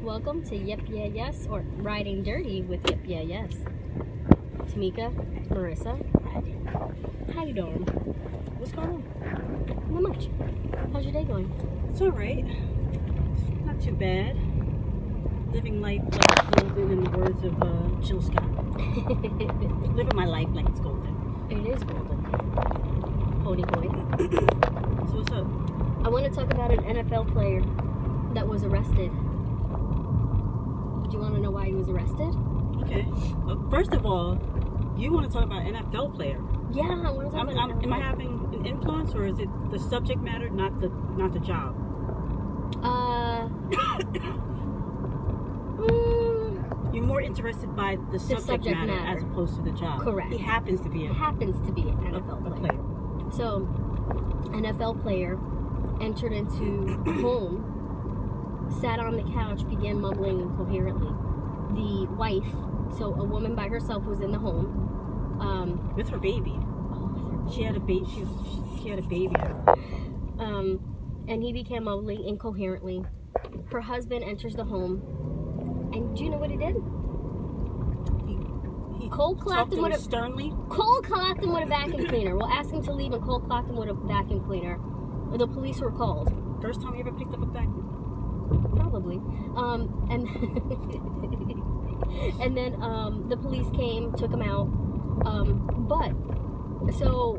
Welcome to Yep Yeah Yes, or Riding Dirty with Yep Yeah Yes. Tamika, Marissa, how you doing? What's going on? Not much. How's your day going? It's alright. Not too bad. Living life like golden in the words of Jill Scott. Living my life like it's golden. It is golden. Pony boy. So what's up? I want to talk about an NFL player that was arrested. Do you want to know why he was arrested? Okay. First of all, you want to talk about an NFL player. Yeah, I want to talk about NFL. Am I having an influence, or is it the subject matter, not the job? You're more interested by the subject matter as opposed to the job. Correct. He happens to be an NFL player. So, NFL player entered into home, sat on the couch, began mumbling incoherently. The wife, so a woman by herself, was in the home. With her baby. She had a baby. She had a baby. And he began mumbling incoherently. Her husband enters the home, and do you know what he did? He cold clapped him with sternly. Cold clapped him with a vacuum cleaner. We'll ask him to leave, and cold clapped him with a vacuum cleaner. The police were called. First time you ever picked up a vacuum? Probably. And and then the police came, took him out. So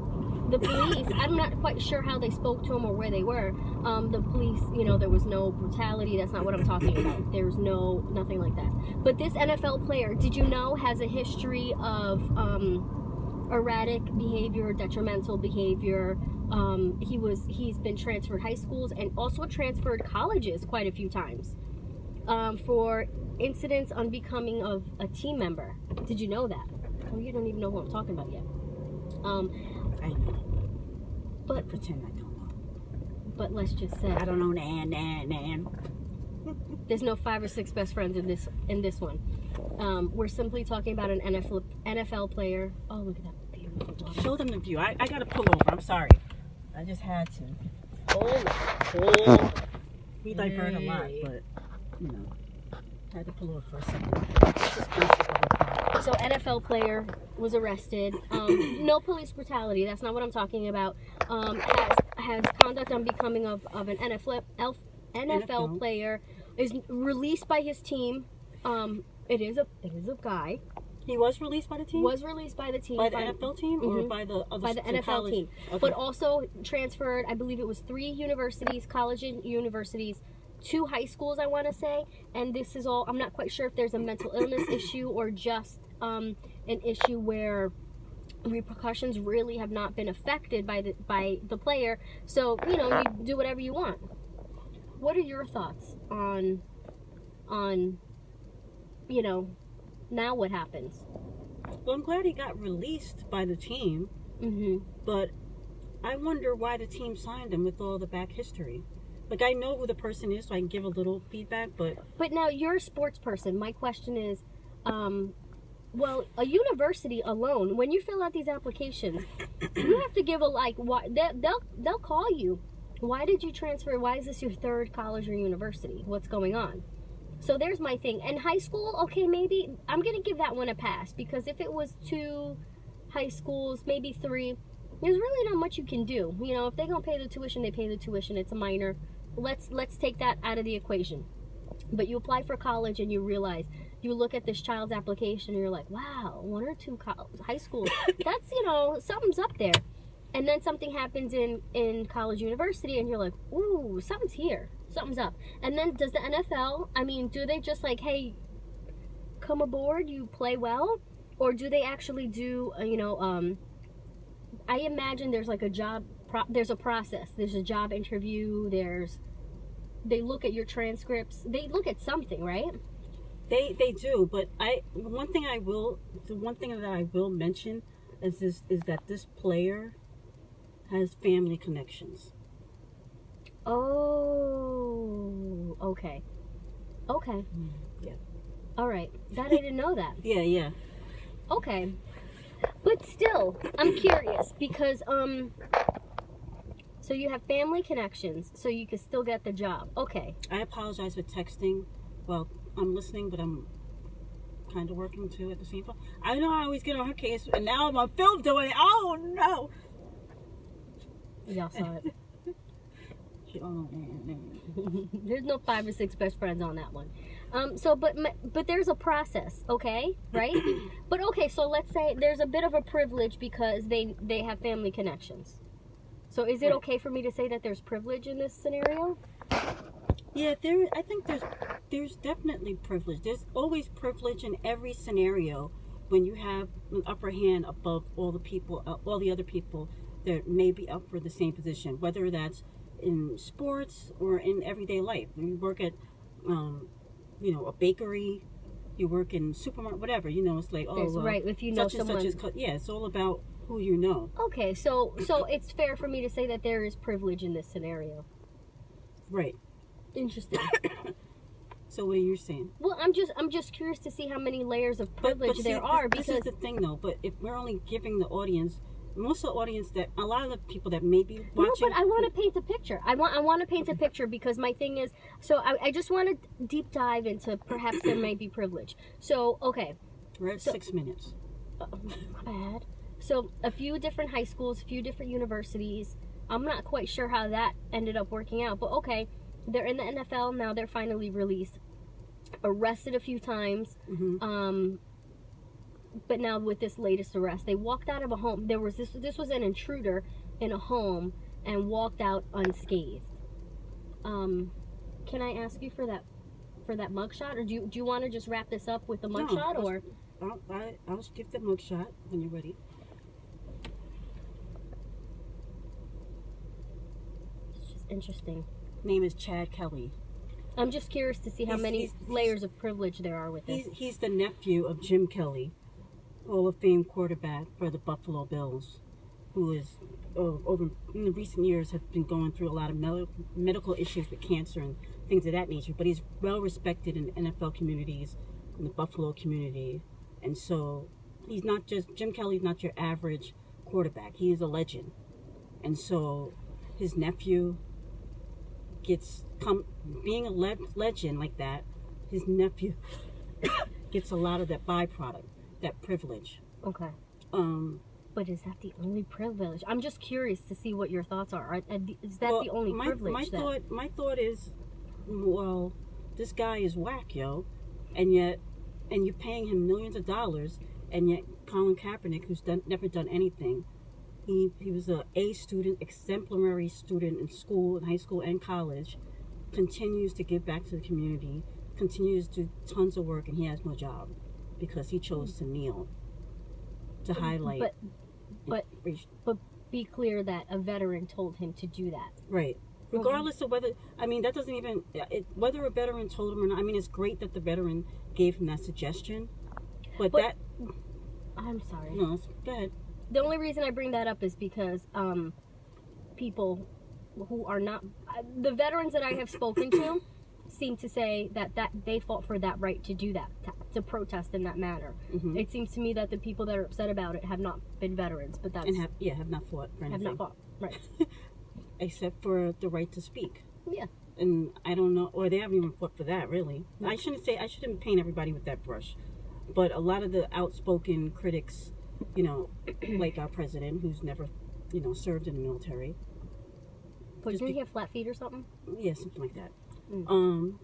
the police, I'm not quite sure how they spoke to him or where they were. The police, there was no brutality. That's not what I'm talking about. There was nothing like that. But this NFL player, did you know, has a history of erratic behavior, detrimental behavior. He's been transferred high schools and also transferred colleges quite a few times for incidents unbecoming of a team member. Did you know that? Oh, you don't even know who I'm talking about yet. I know. But pretend I don't know. But let's just say I don't know. Nan. There's no 5 or 6 best friends in this one. We're simply talking about an NFL player. Oh, look at that beautiful water. Show them the view. I got to pull over. I'm sorry. I just had to. We divert a lot, but had to pull over for a second. So NFL player was arrested. No police brutality. That's not what I'm talking about. Has conduct unbecoming of an NFL player. Is released by his team. It is a guy. He was released by the team? Was released by the team. By the NFL team or by the other by the NFL college team. Okay. But also transferred, I believe it was 3 universities, college universities, 2 high schools, I want to say. And this is all, I'm not quite sure if there's a mental illness issue or just an issue where repercussions really have not been affected by the player. So, you do whatever you want. What are your thoughts on now what happens? Well, I'm glad he got released by the team. But I wonder why the team signed him with all the back history. Like, I know who the person is, so I can give a little feedback, but now you're a sports person. My question is, well, a university alone, when you fill out these applications, you have to give why they'll call you. Why did you transfer? Why is this your 3rd college or university? What's going on? So there's my thing. And high school, okay, maybe I'm going to give that one a pass, because if it was 2 high schools, maybe 3, there's really not much you can do. If they're going to pay the tuition, they pay the tuition. It's a minor. Let's take that out of the equation. But you apply for college and you realize, you look at this child's application and you're like, wow, 1 or 2 high schools. That's, something's up there. And then something happens in college, university, and you're like, ooh, something's here. Something's up. And then does the NFL, do they just like, hey, come aboard, you play well? Or do they actually do, I imagine there's like a job, there's a process. There's a job interview. They look at your transcripts. They look at something, right? They do, but the one thing that I will mention is that this player has family connections. Oh, okay. Yeah. All right. That I didn't know that. Yeah. Okay. But still, I'm curious because so you have family connections, so you can still get the job. Okay. I apologize for texting Well, I'm listening, but I'm kind of working too at the same time. I know I always get on her case, and now I'm on film doing it. Oh no! Y'all saw it. Oh, There's no 5 or 6 best friends on that one. But there's a process, okay, right? But okay, so let's say there's a bit of a privilege because they have family connections. So is it Right. okay for me to say that there's privilege in this scenario? Yeah, I think there's definitely privilege. There's always privilege in every scenario when you have an upper hand above all the other people that may be up for the same position, whether that's in sports or in everyday life. When you work at, a bakery, you work in supermarket, whatever. It's like, Right, if you know such and someone. such is, yeah, it's all about who you know. Okay, so it's fair for me to say that there is privilege in this scenario. Right. Interesting. So what are you saying? Well, I'm just curious to see how many layers of privilege see, there are this is because the thing though. But if we're only giving the audience, most of the audience that a lot of the people that may be watching. No, but I want to paint a picture. I want to paint a picture because my thing is, so I just want to deep dive into perhaps there may be privilege. So okay, We're at 6 minutes. my bad. So a few different high schools, a few different universities. I'm not quite sure how that ended up working out, but okay, they're in the NFL now. They're finally released. Arrested a few times. Mm-hmm. But now with this latest arrest, they walked out of a home. There was this was an intruder in a home and walked out unscathed. Can I ask you for that mugshot, or do you want to just wrap this up with the mugshot, or? I'll just give the mugshot when you're ready. It's just interesting. Name is Chad Kelly. I'm just curious to see how many layers of privilege there are with this. He's the nephew of Jim Kelly, Hall of Fame quarterback for the Buffalo Bills, who is over in the recent years have been going through a lot of medical issues with cancer and things of that nature. But he's well respected in the NFL communities, in the Buffalo community, and so Jim Kelly's not your average quarterback. He is a legend, and so his nephew being a legend like that. His nephew gets a lot of that byproduct, that privilege. Okay. But is that the only privilege? I'm just curious to see what your thoughts are. Is that the only privilege? My thought is, well, this guy is whack, yo, and you're paying him millions of dollars, and yet Colin Kaepernick, who's never done anything, he was a A student, exemplary student in school, in high school and college, continues to give back to the community, continues to do tons of work, and he has no job because he chose to kneel to highlight. But be clear that a veteran told him to do that. Right. Regardless of whether, that doesn't even, whether a veteran told him or not, it's great that the veteran gave him that suggestion, but that... I'm sorry. No, go ahead. The only reason I bring that up is because people who are not... the veterans that I have spoken to seem to say that they fought for that right to do that, to protest in that manner. Mm-hmm. It seems to me that the people that are upset about it have not been veterans, but that's... have not fought for anything. Have not fought, right. Except for the right to speak. Yeah. And I don't know, or they haven't even fought for that, really. No. I shouldn't paint everybody with that brush. But a lot of the outspoken critics, like our president, who's never, served in the military. But didn't he have flat feet or something? Yeah, something like that.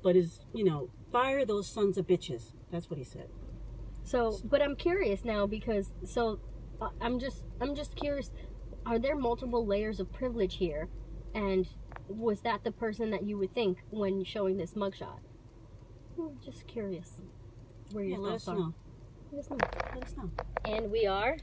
But is, fire those sons of bitches. That's what he said. So, but I'm curious now because, I'm just curious, are there multiple layers of privilege here? And was that the person that you would think when showing this mugshot? I'm just curious where your thoughts are. Let us know. And we are...